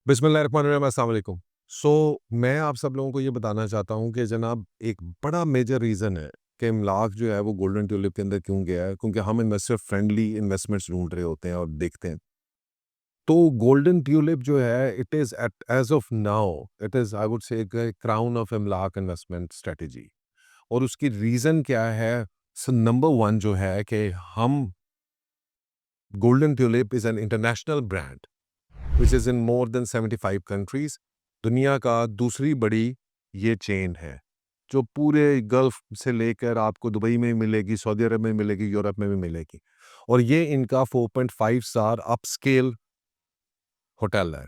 बिस्मिल्लाहिर्रहमानिर्रहीम, अस्सलाम वालेकुम। मैं आप सब लोगों को ये बताना चाहता हूँ कि जनाब एक बड़ा मेजर रीज़न है कि इमलाक जो है वो गोल्डन ट्यूलिप के अंदर क्यों गया है, क्योंकि हम इन्वेस्टर फ्रेंडली इन्वेस्टमेंट्स ढूंढ रहे होते हैं और देखते हैं। तो गोल्डन ट्यूलिप जो है it is at as of now it is I would say crown of Imlaak investment strategy. और उसकी रीज़न क्या है? नंबर वन जो है कि हम golden tulip is an international brand which is in more than 75 countries. दुनिया का दूसरी बड़ी ये चेन है जो पूरे गल्फ से लेकर आपको दुबई में मिलेगी, सऊदी अरब में मिलेगी, यूरोप में भी मिलेगी। और ये इनका 4.5 स्टार अपस्केल होटल है।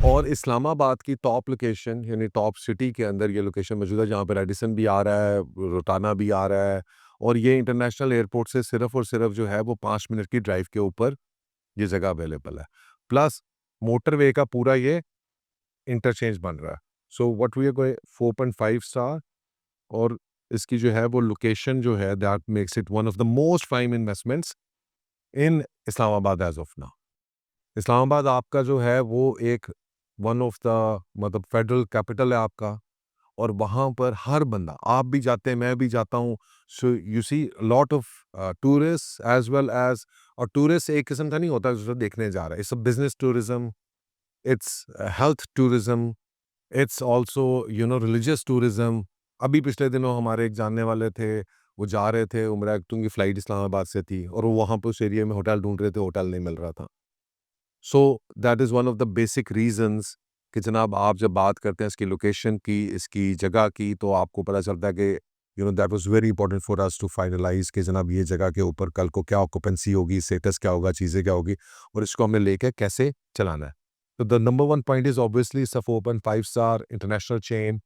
और इस्लामाबाद की टॉप लोकेशन यानी टॉप सिटी के अंदर ये लोकेशन मौजूद है, जहाँ पर रेडिसन भी आ रहा है, रोटाना भी आ रहा है। और ये इंटरनेशनल एयरपोर्ट से सिर्फ और सिर्फ जो है वो 5 मिनट की ड्राइव के ऊपर ये जगह अवेलेबल है। प्लस मोटरवे का पूरा ये इंटरचेंज बन रहा है। So what we are going 4.5 star. और इसकी जो है वो लोकेशन जो है that makes it one of the most prime investments in Islamabad as of now. Islamabad आपका जो है वो एक वन ऑफ द मतलब फेडरल कैपिटल है आपका। और वहाँ पर हर बंदा, आप भी जाते हैं, मैं भी जाता हूँ। So you see lot of tourist as well as. और टूरिस्ट एक किस्म का नहीं होता जो देखने जा रहा है, it's a business tourism, it's health tourism, it's also religious tourism. अभी पिछले दिनों हमारे एक जानने वाले थे, वो जा रहे थे उम्रा, तो उनकी फ़्लाइट इस्लामाबाद से थी और वो वहाँ पे उस एरिया में होटल ढूँढ रहे थे, होटल नहीं मिल रहा था। So that is one of the basic reasons कि जनाब आप जब बात करते हैं इसकी लोकेशन की, इसकी जगह की, तो आपको पता चलता है कि that was very important for us to finalise कि जनाब ये जगह के ऊपर कल को क्या ऑक्यूपेंसी होगी, स्टेटस क्या होगा, चीज़ें क्या होगी और इसको हमने लेके कैसे चलाना है। So the number one point is obviously it's a 4.5 star international chain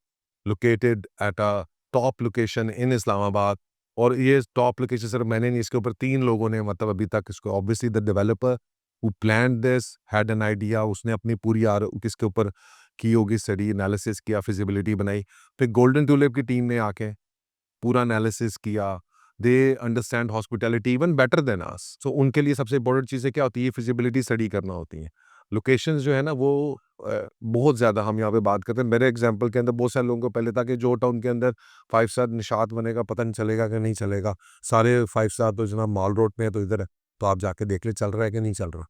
located at a top location in Islamabad। और ये टॉप लोकेशन सिर्फ मैंने नहीं, इसके ऊपर 3 लोगों ने मतलब अभी तक इसको, obviously the developer who planned this had an idea, उसने अपनी पूरी इसके ऊपर की होगी स्टडी, एनालिसिस किया, फिजिबिलिटी बनाई। फिर गोल्डन ट्यूलिप की टीम ने आके पूरा एनालिसिस किया। They understand hospitality even better than us. So उनके लिए सबसे इंपॉर्टेंट चीज़ें क्या होती है? फिजिबिलिटी स्टडी करना होती है। लोकेशंस जो है ना वो बहुत ज़्यादा हम यहाँ पे बात करते हैं। मेरे एग्जांपल के अंदर बहुत सारे लोगों को पहले था कि जो टाउन के अंदर 5 स्टार निशात बनेगा, पता नहीं चलेगा कि नहीं चलेगा। सारे 5 स्टार तो जनाब माल रोड में है, तो इधर है, तो आप जाके देख ले चल रहा है कि नहीं चल रहा।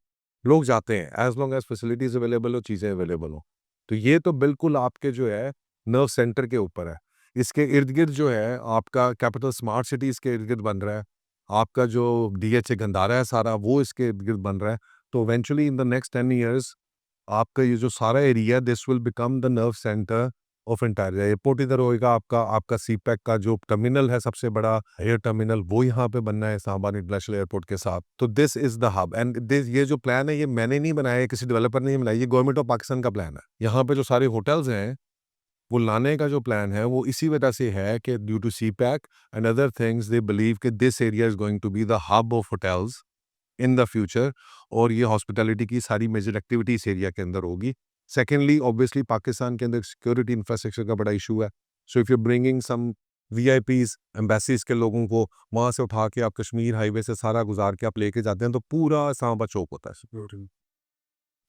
लोग जाते हैं as long as facilities available हो, चीज़ें अवेलेबल हो। तो ये तो बिल्कुल आपके जो है नर्व सेंटर के ऊपर है। इसके इर्द-गिर्द जो है आपका कैपिटल स्मार्ट सिटी इसके इर्द-गिर्द बन रहा है। आपका जो डीएचए गंदारा है सारा वो इसके इर्द-गिर्द बन रहा है। तो eventually in the next 10 years आपका ये जो सारा area this will become the nerve centre of entire airport. इधर होएगा आपका आपका सीपैक का जो टर्मिनल है सबसे बड़ा एयर टर्मिनल, वो यहाँ पे बनना है इस्लामाबाद इंटरनेशनल एयरपोर्ट के साथ। तो this is the hub and this ये जो प्लान है ये मैंने नहीं बनाया है, किसी डेवलपर ने नहीं बनाया, ये गवर्नमेंट ऑफ पाकिस्तान का प्लान है। यहाँ पे जो सारे होटल्स हैं वो लाने का जो प्लान है वो इसी वजह से है कि due to CPEC and other things they believe कि this area is going to be the hub of hotels in the future. और ये हॉस्पिटैलिटी की सारी मेजर एक्टिविटी इस एरिया के अंदर होगी। सेकेंडली ऑब्वियसली पाकिस्तान के अंदर सिक्योरिटी इंफ्रास्ट्रक्चर का बड़ा इशू है। So if you bringing some VIPs embassies के लोगों को वहां से उठा के आप कश्मीर हाईवे से सारा गुजार के आप लेके जाते हैं तो पूरा इस्लामाबाद चौक होता है सिक्योरिटी।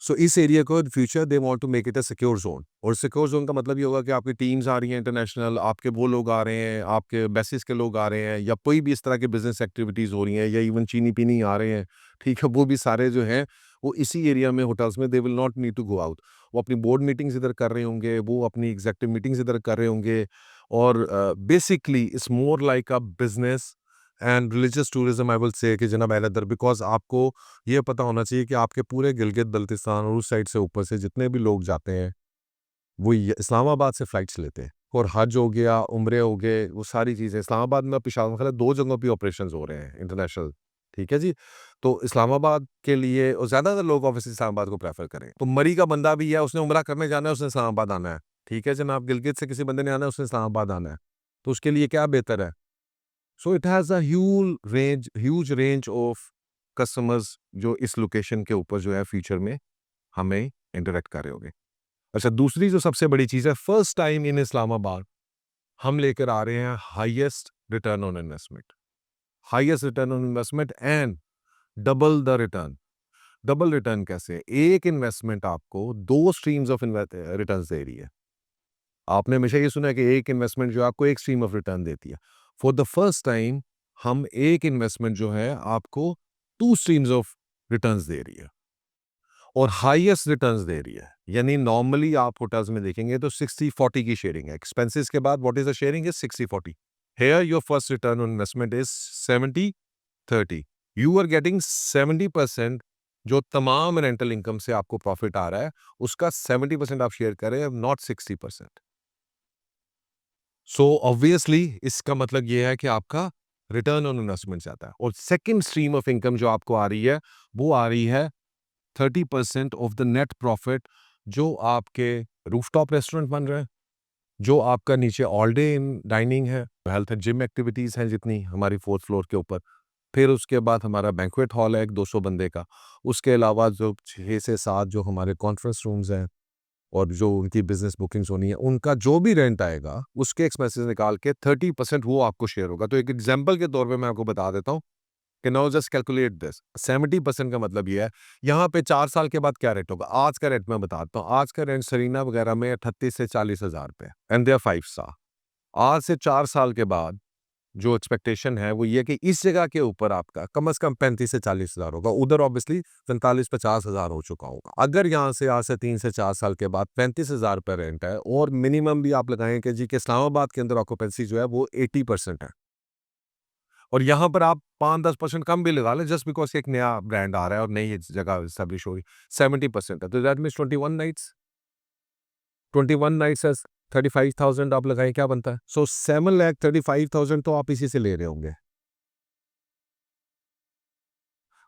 सो इस एरिया को future they want to make it a secure zone. और सिक्योर जोन का मतलब ये होगा कि आपकी टीम्स आ रही हैं इंटरनेशनल, आपके वो लोग आ रहे हैं, आपके बेसिस के लोग आ रहे हैं, या कोई भी इस तरह की बिजनेस एक्टिविटीज़ हो रही हैं, या इवन चीनी पीनी आ रहे हैं, ठीक है, वो भी सारे जो हैं वो इसी एरिया में होटल्स में, they will not need to go out. वो अपनी बोर्ड मीटिंग्स इधर कर रहे होंगे, वो अपनी एग्जेक्टिव मीटिंग्स इधर कर रहे होंगे। और basically it's more like a business and religious tourism I will say कि जनाब अहलदर, बिकॉज आपको ये पता होना चाहिए कि आपके पूरे गिलगित बल्तिस्तान और उस साइड से ऊपर से जितने भी लोग जाते हैं वो इस्लामाबाद से फ्लाइट्स लेते हैं। और हज हो गया, उम्रे हो गए, वो सारी चीज़ें इस्लामाबाद में, पेशावर में 2 जगहों पे ऑपरेशन हो रहे हैं इंटरनेशनल। ठीक है जी। तो इस्लामाबाद के लिए और ज़्यादातर लोग ऑब्वियसली इस्लामाबाद को प्रेफर करें। तो मरी का बंदा भी है, उसने उम्रा करने जाना है, उसने इस्लामाबाद आना है। ठीक है जनाब, गिलगित से किसी बंदे ने आना है, उसने इस्लामाबाद आना है। तो उसके लिए क्या बेहतर है? So it has a huge range of customers जो इस लोकेशन के ऊपर जो है फ्यूचर में हमें इंटरैक्ट कर रहे होंगे। अच्छा, दूसरी जो सबसे बड़ी चीज़ है, फर्स्ट टाइम इन इस्लामाबाद हम लेकर आ रहे हैं highest return on investment and double the return. Double return कैसे? एक इन्वेस्टमेंट आपको 2 स्ट्रीम्स ऑफ रिटर्न्स दे रही है। आपने हमेशा ये सुना है कि एक इन्वेस्टमेंट जो है आपको एक स्ट्रीम ऑफ रिटर्न देती है। फॉर द फर्स्ट टाइम हम एक इन्वेस्टमेंट जो है आपको 2 स्ट्रीम्स ऑफ रिटर्न्स दे रही है और हाईएस्ट रिटर्न्स दे रही है। यानी नॉर्मली आप होटल्स में देखेंगे तो 60-40 की शेयरिंग है। एक्सपेंसेस के बाद what is the sharing is 60-40। Here your first return on investment is 70-30। You are getting 70% जो तमाम रेंटल इनकम से आपको प्रॉफिट आ रहा है, उसका 70% आप शेयर कर रहे हैं, नॉट 60%। सो ऑब्वियसली इसका मतलब ये है कि आपका रिटर्न ऑन इन्वेस्टमेंट जाता है और सेकंड स्ट्रीम ऑफ इनकम जो आपको आ रही है, वो आ रही है 30% ऑफ द नेट प्रॉफिट जो आपके रूफटॉप रेस्टोरेंट बन रहे हैं, जो आपका नीचे ऑल डे इन डाइनिंग है, हेल्थ एंड जिम एक्टिविटीज़ हैं जितनी हमारी 4th फ्लोर के ऊपर। फिर उसके बाद हमारा बैंक्वेट हॉल है एक 200 बंदे का। उसके अलावा जो 6 से 7 जो हमारे कॉन्फ्रेंस रूम्स हैं और जो उनकी बिज़नेस बुकिंग्स होनी है, उनका जो भी रेंट आएगा, उसके एक्सपेंसेस निकाल के 30% वो आपको शेयर होगा। तो एक एग्ज़ाम्पल के तौर पे मैं आपको बता देता हूँ कि नाउ जस्ट कैलकुलेट दिस। 70% का मतलब ये है, यहाँ पे 4 साल के बाद क्या रेट होगा? आज का रेट मैं बताता हूँ। आज का रेंट सरीना वगैरह में 38 से 40 हज़ार रुपए एंड दे आर 5 स्टार। आज से 4 साल के बाद जो एक्सपेक्टेशन है वो ये है कि इस जगह के ऊपर आपका कम से कम 35 से 40 हज़ार होगा। उधर ऑब्वियसली 45-50 हज़ार हो चुका होगा। अगर यहाँ से आज से 3 से 4 साल के बाद 35 हज़ार रुपए रेंट है और मिनिमम भी आप लगाएँ कि जी कि इस्लामाबाद के अंदर ऑक्यूपेंसी जो है वो 80% है। और यहाँ पर आप 5-10% कम भी लगा लें जस्ट बिकॉज़ एक नया ब्रांड आ रहा है और नई जगह एस्टेब्लिश हो रही है, 70% है। तो दैट मीन्स 21 नाइट्स एज़ 35,000 आप लगाएँ क्या बनता है? सो 7,35,000 तो आप इसी से ले रहे होंगे।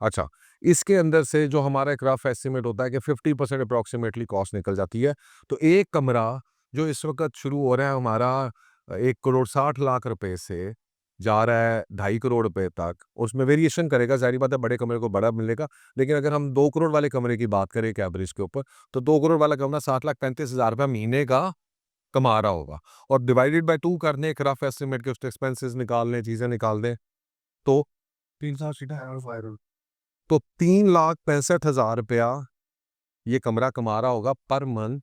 अच्छा, इसके अंदर से जो हमारा एक रफ एस्टिमेट होता है कि 50% अप्रॉक्सिमेटली कॉस्ट निकल जाती है। तो एक कमरा जो इस वक़्त शुरू हो रहा है हमारा 1 करोड़ 60 लाख रुपए से जा रहा है 2.5 करोड़ रुपए तक, उसमें वेरिएशन करेगा, ज़ाहिर-सी बात है बड़े कमरे को बड़ा मिलेगा। लेकिन अगर हम 2 करोड़ वाले कमरे की बात करें एक एवरेज के ऊपर, तो 2 करोड़ वाला कमरा 60,35,000 रुपए महीने का कमा रहा होगा और डिवाइडेड बाय 2 कर दें एक रफ एस्टिमेट के उसके एक्सपेंसेस निकाल लें, चीज़ें निकाल दें, तो 360 तो 3,65,000 रुपया ये कमरा कमा रहा होगा पर मंथ।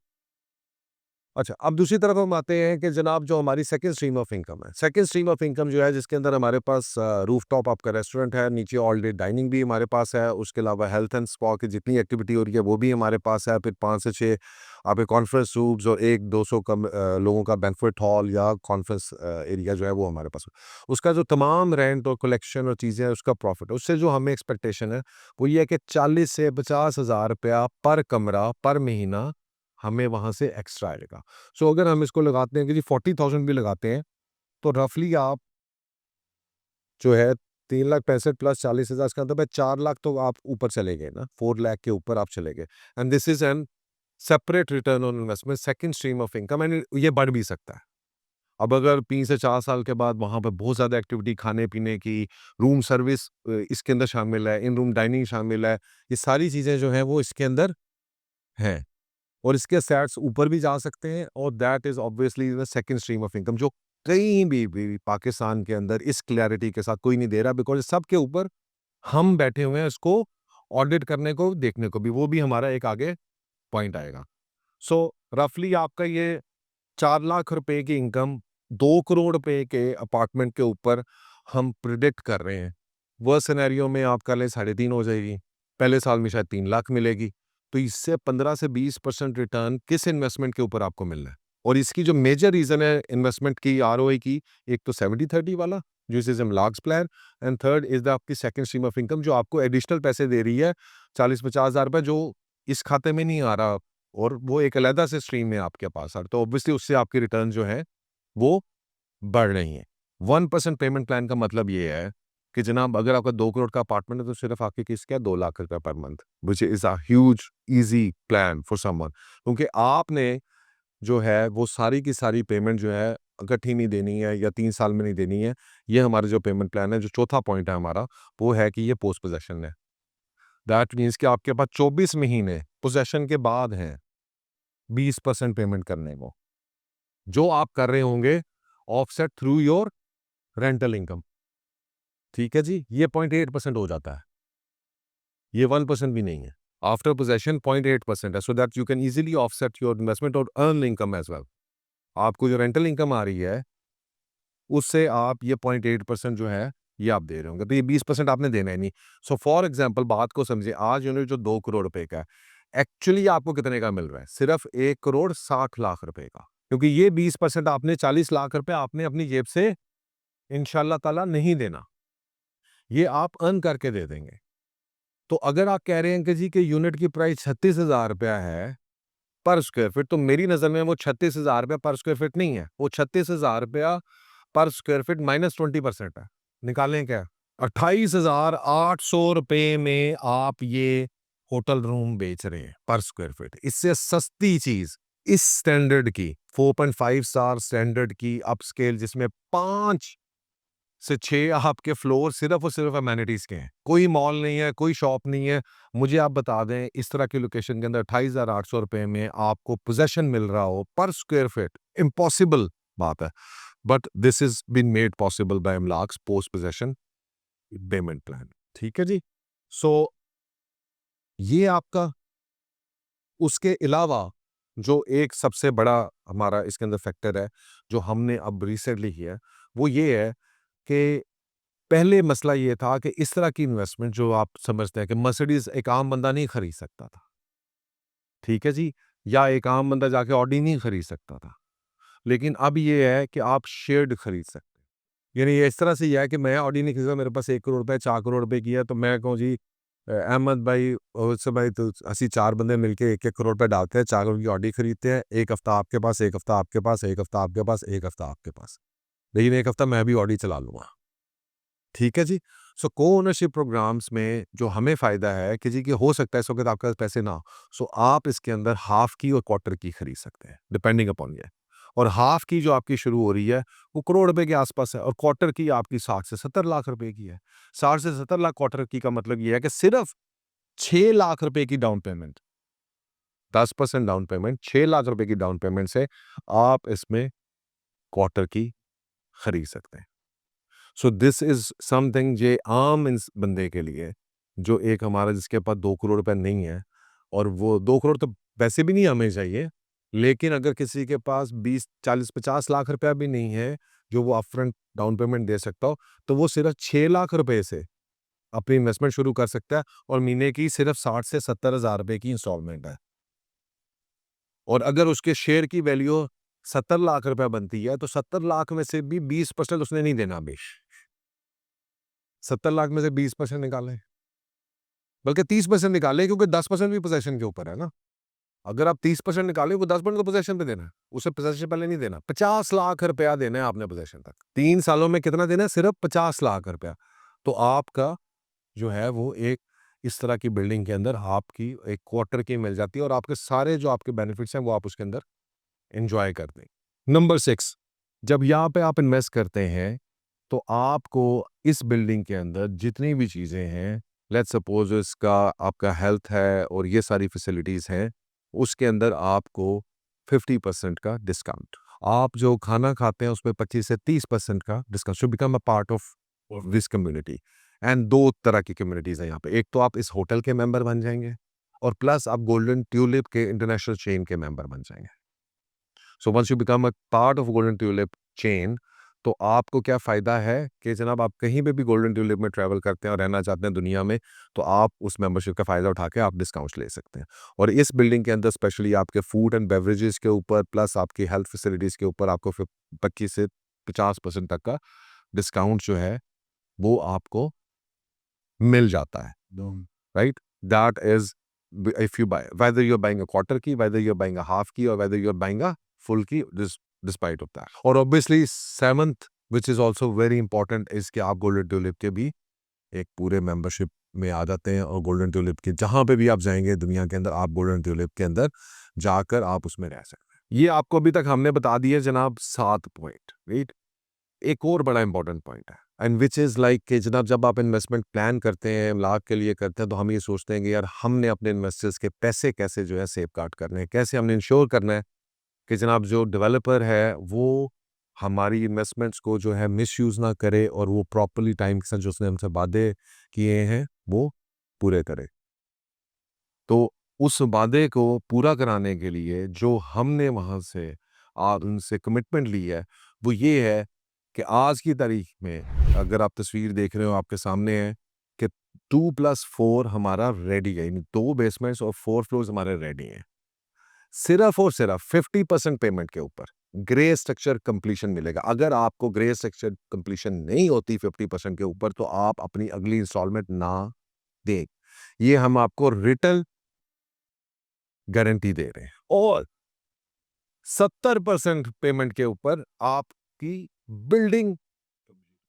अच्छा, अब दूसरी तरफ हम आते हैं कि जनाब जो हमारी सेकंड स्ट्रीम ऑफ इनकम है। सेकंड स्ट्रीम ऑफ इनकम जो है जिसके अंदर हमारे पास रूफटॉप आपका रेस्टोरेंट है, नीचे ऑल डे डाइनिंग भी हमारे पास है, उसके अलावा हेल्थ एंड स्पा की जितनी एक्टिविटी हो रही है वो भी हमारे पास है। फिर 5 से 6 आपके कॉन्फ्रेंस रूम्स और 1-200 लोगों का बैंक्वेट हॉल या कॉन्फ्रेंस एरिया जो है वो हमारे पास है। उसका जो तमाम रेंट और कलेक्शन और चीज़ें हैं उसका प्रॉफिट है। उससे जो हमें एक्सपेक्टेशन है वो ये है कि 40 से 50 हज़ार रुपया पर कमरा पर महीना हमें वहाँ से एक्स्ट्रा आएगा। सो अगर हम इसको लगाते हैं कि जी 40,000 भी लगाते हैं, तो रफ़ली आप जो है 3,65,000 प्लस 40,000 इसका मतलब है 4 लाख तो आप ऊपर चले गए ना, 4 लाख के ऊपर आप चले गए and this is an separate return on investment second stream of income and ये बढ़ भी सकता है। अब अगर 3 से 4 साल के बाद वहाँ पे बहुत ज़्यादा एक्टिविटी खाने-पीने की, रूम सर्विस इसके अंदर शामिल है, इन रूम डाइनिंग शामिल है, ये सारी चीज़ें जो हैं वो इसके अंदर हैं। और इसके सैट्स ऊपर भी जा सकते हैं और that is obviously the second stream of income जो कहीं भी पाकिस्तान के अंदर इस क्लैरिटी के साथ कोई नहीं दे रहा बिकॉज़ सबके ऊपर हम बैठे हुए हैं इसको ऑडिट करने को, देखने को भी, वो भी हमारा एक आगे पॉइंट आएगा। सो रफली आपका ये 4 लाख रुपए की इनकम 2 करोड़ रुपए के अपार्टमेंट के ऊपर हम प्रिडिक्ट कर रहे हैं। वर्स्ट सिनेरियो में आप कर लें 3.5 हो जाएगी। पहले साल में शायद 3 लाख मिलेगी। तो इससे 15 से 20% रिटर्न किस इन्वेस्टमेंट के ऊपर आपको मिलना है? और इसकी जो मेजर रीज़न है इन्वेस्टमेंट की आरओआई की, एक तो 70-30 वाला जो is large plan and third is the आपकी सेकंड स्ट्रीम ऑफ इनकम जो आपको एडिशनल पैसे दे रही है 40-50 हज़ार रुपए जो इस खाते में नहीं आ रहा और वो एक अलग से स्ट्रीम है आपके पास। तो ऑब्वियसली उससे आपकी रिटर्न जो है वो बढ़ रही हैं। 1% पेमेंट प्लान का मतलब ये है कि जनाब अगर आपका 2 करोड़ का अपार्टमेंट है तो सिर्फ आपकी किस्त क्या है 2 लाख रुपए per month which is a huge easy plan for someone क्योंकि आपने जो है वो सारी की सारी पेमेंट जो है इकट्ठी नहीं देनी है या 3 साल में नहीं देनी है। ये हमारा जो पेमेंट प्लान है जो चौथा पॉइंट है हमारा वो है कि ये पोस्ट पोज़ेशन है। दैट मीन्स कि आपके पास 24 महीने पोज़ेशन के बाद हैं 20% पेमेंट करने को। जो आप कर रहे होंगे offset through your rental income. ठीक है जी? ये 0.8% हो जाता है। ये 1% भी नहीं है। आफ्टर पोजेशन 0.8% है, so that you can easily offset your investment और अर्न इनकम एज वेल। आपको जो रेंटल इनकम आ रही है उससे आप ये 0.8% जो है ये आप दे रहे होंगे, तो ये 20% आपने देना ही नहीं। सो फॉर एग्जाम्पल बात को समझिए, आज यूनिट जो 2 करोड़ रुपए का है, एक्चुअली आपको कितने का मिल रहा है? सिर्फ 1 करोड़ 60 लाख रुपए का, क्योंकि ये 20% आपने 40 लाख रुपए आपने अपनी जेब से इंशाल्लाह ताला नहीं देना, ये आप अर्न करके दे देंगे। तो अगर आप कह रहे हैं कि जी कि यूनिट की प्राइस 36,000 रुपया है पर स्क्वायर फीट, तो मेरी नज़र में वो 36,000 रुपया पर स्क्वायर फीट नहीं है, वो 36,000 रुपया पर स्क्वायर फीट माइनस 20% है। निकालें क्या? 28,800 रुपए में आप ये होटल रूम बेच रहे हैं पर स्क्वायर फीट। इससे सस्ती चीज इस स्टैंडर्ड की 4.5 स्टार स्टैंडर्ड की अपस्केल, जिसमें 5 से 6 आपके फ्लोर सिर्फ और सिर्फ अमेनिटीज के हैं, कोई मॉल नहीं है, कोई शॉप नहीं है। मुझे आप बता दें, इस तरह की लोकेशन के अंदर 28,800 रुपए में आपको पोजेशन मिल रहा हो पर स्क्वायर फीट, इम्पॉसिबल बात है। But this is been made possible by Imlaak's post possession payment plan. ठीक है जी। सो ये आपका, उसके अलावा जो एक सबसे बड़ा हमारा इसके अंदर फैक्टर है जो हमने अब रिसेंटली किया है, वो ये है कि पहले मसला ये था कि इस तरह की इन्वेस्टमेंट जो आप समझते हैं कि मर्सिडीज एक आम बंदा नहीं खरीद सकता था, ठीक है जी, या एक आम बंदा जाके ऑडी नहीं खरीद सकता था। लेकिन अब ये है कि आप शेयर्ड खरीद सकते हैं। यानी ये इस तरह से ही है कि मैं ऑडी नहीं खरीदा, मेरे पास 1 करोड़ रुपए 4 करोड़ रुपए की है, तो मैं कहूँ जी अहमद भाई और उससे भाई, तो असी 4 बंदे मिलके 1-1 करोड़ रुपए डालते हैं, 4 करोड़ की ऑडी खरीदते हैं। एक हफ्ता आपके पास, एक हफ्ता आपके पास, एक हफ्ता आपके पास, एक हफ्ता आपके पास, लेकिन एक हफ्ता मैं भी ऑडी चला लूंगा। ठीक है जी। सो को ओनरशिप प्रोग्राम्स में जो हमें फ़ायदा है कि जी कि हो सकता है इस वक़्त आपके पास पैसे ना हो, सो आप इसके अंदर हाफ़ की और क्वार्टर की खरीद सकते हैं, डिपेंडिंग अपॉन ये। और हाफ़ की जो आपकी शुरू हो रही है, वो करोड़ रुपए के आस-पास है, और क्वार्टर की आपकी 60 से 70 लाख रुपए की है। 60 से 70 लाख क्वार्टर की का मतलब ये है कि सिर्फ़ 6 लाख रुपए की down payment, 10% down payment, 6 lakh रुपए की डाउन पेमेंट से आप इसमें क्वार्टर की खरीद सकते हैं। सो दिस इज समथिंग जे आम इंस बंदे के लिए, जो एक हमारा जिसके पास 2 करोड़ रुपए नहीं है, और वो 2 करोड़ तो वैसे भी नहीं हमें चाहिए, लेकिन अगर किसी के पास 20 40 50 लाख रुपया भी नहीं है जो वो अपफ्रंट डाउन पेमेंट दे सकता हो, तो वो सिर्फ 6 लाख रुपए से अपनी इन्वेस्टमेंट शुरू कर सकता है, और महीने की सिर्फ 60 से 70 हज़ार रुपए की इंस्टॉलमेंट है। और अगर उसके शेयर की वैल्यू 70 लाख रुपया बनती है, तो 70 लाख में से भी 20% उसने नहीं देना अभी। 70 लाख में से 20% निकालें, बल्कि 30% निकालें, क्योंकि 10% भी पोजेशन के ऊपर है ना। अगर आप 30% निकालें, वो 10% तो पोजेशन पे देना है, उसे पोजेशन पहले नहीं देना। 50 लाख रुपया देना है आपने पोजेशन तक, 3 सालों में कितना देना है? सिर्फ 50 लाख रुपया। तो आपका जो है वो एक इस तरह की बिल्डिंग के अंदर आपकी एक क्वार्टर की मिल जाती है, और आपके सारे जो आपके बेनिफिट्स हैं वो आप उसके अंदर एंजॉय करते हैं। नंबर 6, जब यहाँ पे आप इन्वेस्ट करते हैं, तो आपको इस बिल्डिंग के अंदर जितनी भी चीज़ें हैं, लेट्स सपोज इसका आपका हेल्थ है और ये सारी फैसिलिटीज़ हैं, उसके अंदर आपको 50% का डिस्काउंट। आप जो खाना खाते हैं उसमें 25 से 30% का discount, shoe become a part of this community. And 2 तरह की कम्युनिटीज़ हैं यहाँ पे। एक तो आप इस होटल के मेंबर बन जाएंगे, और प्लस आप गोल्डन ट्यूलिप के इंटरनेशनल चेन के मेंबर बन जाएंगे। So once you become a part of Golden Tulip chain, तो आपको क्या फ़ायदा है कि जनाब आप कहीं पे भी गोल्डन ट्यूलिप में ट्रैवल करते हैं और रहना चाहते हैं दुनिया में, तो आप उस मेंबरशिप का फ़ायदा उठा के आप डिस्काउंट्स ले सकते हैं। और इस बिल्डिंग के अंदर स्पेशली आपके फूड एंड बेवरेजेस के ऊपर, प्लस आपकी हेल्थ फैसिलिटीज़ के ऊपर आपको 25 से 50% तक का डिस्काउंट जो है वो आपको मिल जाता है। Right? That is, if you buy, whether you're buying a quarter key, whether you're buying a half key, or whether you're buying a full key, despite of that. और obviously seventh, which is also very important, is कि आप Golden Tulip के भी एक पूरे membership में आ जाते हैं, और गोल्डन ट्यूलिप के जहां पे भी आप जाएंगे दुनिया के अंदर, आप गोल्डन ट्यूलिप के अंदर जाकर आप उसमें रह सकते हैं। ये आपको अभी तक हमने बता दिए जनाब 7 पॉइंट, राइट? एक और बड़ा इंपॉर्टेंट पॉइंट है, एंड विच इज़ लाइक कि जनाब जब आप इन्वेस्टमेंट प्लान करते हैं, इमलाक के लिए करते हैं, तो हम ये सोचते हैं कि यार हमने अपने इन्वेस्टर्स के पैसे कैसे जो है सेफ गार्ड करने हैं, कैसे हमने इंश्योर करना है कि जनाब जो डेवलपर है वो हमारी इन्वेस्टमेंट्स को जो है मिसयूज़ ना करे, और वो प्रॉपरली टाइम के साथ जो उसने हमसे वादे किए हैं वो पूरे करे। तो उस वादे को पूरा कराने के लिए जो हमने वहाँ से उनसे कमिटमेंट ली है, वो ये है कि आज की तारीख में अगर आप तस्वीर देख रहे हो आपके सामने है कि 2+4 हमारा रेडी है, यानी 2 बेसमेंट्स और 4 फ्लोर्स हमारे रेडी हैं। सिर्फ और सिर्फ 50% पेमेंट के ऊपर ग्रे स्ट्रक्चर कंप्लीशन मिलेगा। अगर आपको ग्रे स्ट्रक्चर कंप्लीशन नहीं होती 50% के ऊपर, तो आप अपनी अगली इंस्टॉलमेंट ना दें। ये हम आपको रिटन गारंटी दे रहे हैं। और 70% पेमेंट के ऊपर आपकी बिल्डिंग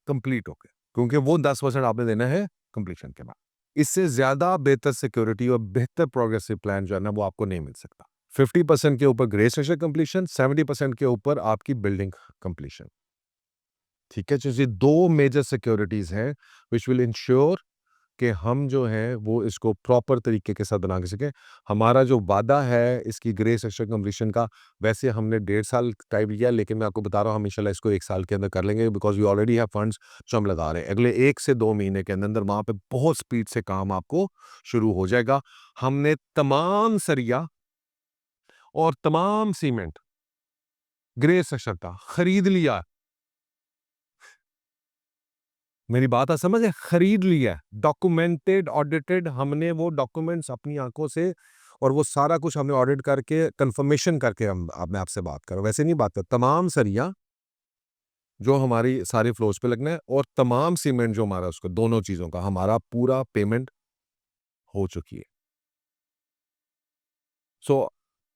कंप्लीट हो गई, क्योंकि वो 10% आपने देना है कंप्लीशन के बाद। इससे ज्यादा बेहतर सिक्योरिटी और बेहतर प्रोग्रेसिव प्लान जो है ना, वो आपको नहीं मिल सकता। 50% के ऊपर ग्रे स्ट्रक्चर कंप्लीशन, 70% के ऊपर आपकी बिल्डिंग कंप्लीशन। ठीक है, तो ये दो मेजर सिक्योरिटीज हैं विच विल इंश्योर कि हम जो है वो इसको प्रॉपर तरीके के साथ बना के सकें। हमारा जो वादा है इसकी ग्रे सेक्शन कंप्लीशन का, वैसे हमने 1.5 साल टाइम लिया, लेकिन मैं आपको बता रहा हूँ हम इंशाल्लाह इसको 1 साल के अंदर कर लेंगे, because we already have funds जो हम लगा रहे हैं। अगले 1 से 2 महीने के अंदर अंदर वहाँ पे बहुत स्पीड से काम आपको शुरू हो जाएगा। हमने तमाम सरिया और तमाम सीमेंट ग्रे सेक्शन का खरीद लिया। मेरी बात आप समझ है, खरीद लिया, डॉक्यूमेंटेड, ऑडिटेड, हमने वो डॉक्यूमेंट्स अपनी आंखों से और वो सारा कुछ हमने ऑडिट करके कंफर्मेशन करके हम अब मैं आपसे बात कर रहा हूं, वैसे नहीं बात कर, तमाम सरिया जो हमारी सारे फ्लोर्स पे लगना है और तमाम सीमेंट जो हमारा उसको दोनों चीजों का हमारा पूरा पेमेंट हो चुकी है। So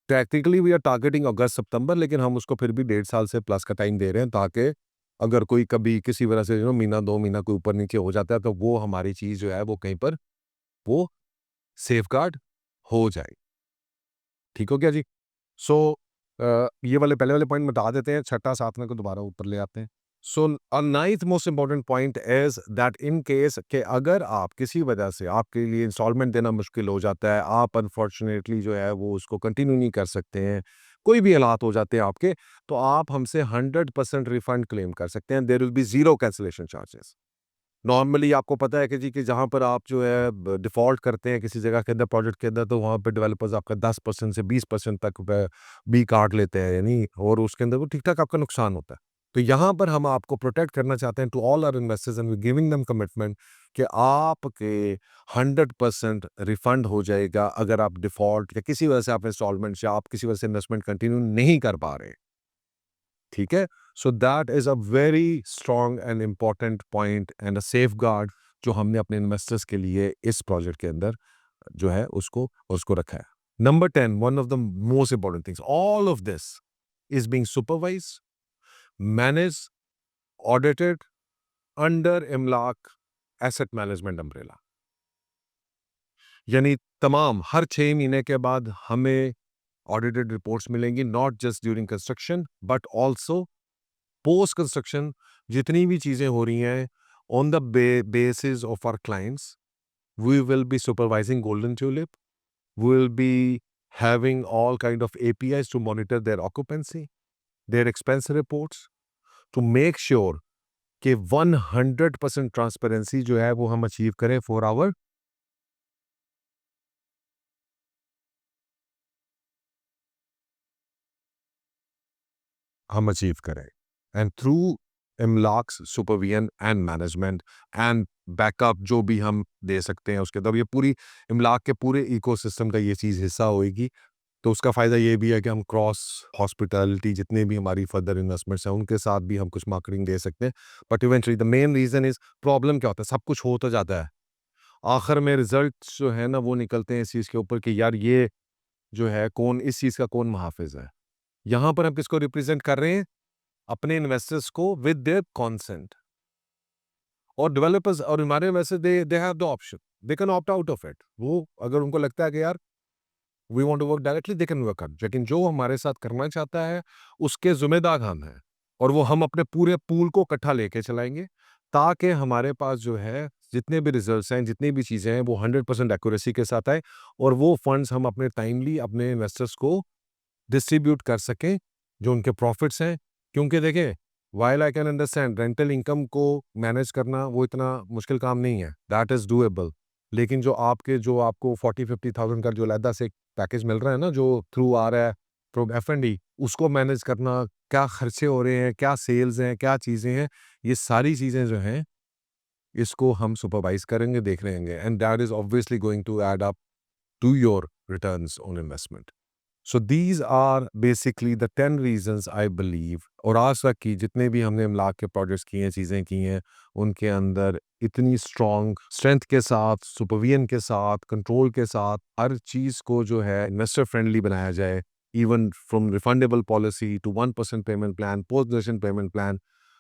technically we are targeting August September, लेकिन हम उसको फिर भी 1.5 साल से प्लस का टाइम दे रहे हैं, ताकि अगर कोई कभी किसी वजह से महीना 2 महीना कोई ऊपर नीचे हो जाता है, तो वो हमारी चीज जो है वो कहीं पर वो सेफगार्ड हो जाए। ठीक हो गया जी? सो ये वाले पहले वाले पॉइंट बता देते हैं, छठा सातवें को दोबारा ऊपर ले आते हैं। So a ninth most important point is that in case कि अगर आप किसी वजह से आपके लिए इंस्टॉलमेंट देना मुश्किल हो जाता है, आप अनफॉर्चुनेटली जो है वो उसको कंटिन्यू नहीं कर सकते हैं, कोई भी हालात हो जाते हैं आपके, तो आप हमसे 100% रिफंड क्लेम कर सकते हैं। There will be zero cancellation charges. Normally आपको पता है कि जी कि जहाँ पर आप जो है डिफ़ॉल्ट करते हैं किसी जगह के अंदर प्रोजेक्ट के अंदर, तो वहाँ पे डेवलपर्स आपका 10% से 20% तक भी काट लेते हैं, यानी और उसके अंदर वो ठीक-ठाक आपका नुकसान होता है। तो यहाँ पर हम आपको प्रोटेक्ट करना चाहते हैं to all our investors and we giving them commitment कि आपके 100% रिफंड हो जाएगा अगर आप डिफ़ॉल्ट या किसी वजह से आप इंस्टॉलमेंट या आप किसी वजह से इन्वेस्टमेंट कंटिन्यू नहीं कर पा रहे। ठीक है? So that is a very strong and important point and a safeguard जो हमने अपने इन्वेस्टर्स के लिए इस प्रोजेक्ट के अंदर जो है उसको रखा है। Number 10, one of the most important things, all of this is being supervised, managed, audited under Imlaak asset management umbrella. यानी तमाम हर 6 महीने के बाद हमें ऑडिटेड रिपोर्ट्स मिलेंगी, not just during construction but also post construction. जितनी भी चीजें हो रही हैं on the basis of our clients, we will be supervising golden tulip, we will be having all kind of APIs to monitor their occupancy, their expense reports, to make sure कि 100% transparency जो है वो हम achieve करें for our हम achieve करें and through Imlaak's supervision and management and backup जो भी हम दे सकते हैं उसके, तब ये पूरी इमलाक के पूरे इकोसिस्टम का ये चीज़ हिस्सा होएगी। तो उसका फ़ायदा ये भी है कि हम क्रॉस हॉस्पिटैलिटी जितने भी हमारी फर्दर इन्वेस्टमेंट्स हैं उनके साथ भी हम कुछ मार्केटिंग दे सकते हैं। But eventually the main reason is, problem क्या होता है, सब कुछ हो तो जाता है, आखिर में रिजल्ट्स जो है ना वो निकलते हैं इस चीज़ के ऊपर कि यार ये जो है कौन इस चीज़ का कौन मुहाफ़िज़ है। यहाँ पर हम किसको रिप्रेजेंट कर रहे हैं? अपने इन्वेस्टर्स को विद देयर कंसेंट। और डेवलपर्स और हमारे investors they have the option, they can opt out of it. वो अगर उनको लगता है कि यार we want to work directly, they can work out, लेकिन जो हमारे साथ करना चाहता है उसके जिम्मेदार हम हैं, और वो हम अपने पूरे पूल को इकट्ठा लेके चलाएंगे, ताकि हमारे पास जो है जितने भी रिजल्ट्स हैं, जितनी भी चीज़ें हैं, वो 100% एक्यूरेसी के साथ आए और वो फंड्स हम अपने टाइमली अपने इन्वेस्टर्स को डिस्ट्रीब्यूट कर सकें, जो उनके प्रॉफिट्स हैं। क्योंकि देखिए, while I can understand rental income को मैनेज करना वो इतना मुश्किल काम नहीं है, दैट इज़ डूएबल। लेकिन जो आपको 40-50,000 का जो अलहदा से पैकेज मिल रहा है ना, जो थ्रू आ रहा है फ्रॉम एफ&डी, उसको मैनेज करना, क्या खर्चे हो रहे हैं, क्या सेल्स हैं, क्या चीज़ें हैं, ये सारी चीज़ें जो हैं, इसको हम सुपरवाइज़ करेंगे, देख रहेंगे and that is obviously going to add up to your returns on investment. So these are basically the 10 reasons I believe, और आज तक की जितने भी हमने इमलाक के प्रोजेक्ट्स किए हैं, चीज़ें की हैं, उनके अंदर इतनी स्ट्रॉन्ग स्ट्रेंथ के साथ, सुपरविजन के साथ, कंट्रोल के साथ हर चीज़ को जो है इन्वेस्टर फ्रेंडली बनाया जाए, even from refundable policy to 1% payment plan, post position payment plan.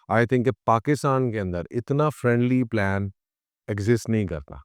I think Pakistan के अंदर इतना फ्रेंडली प्लान एग्जिस्ट नहीं करता।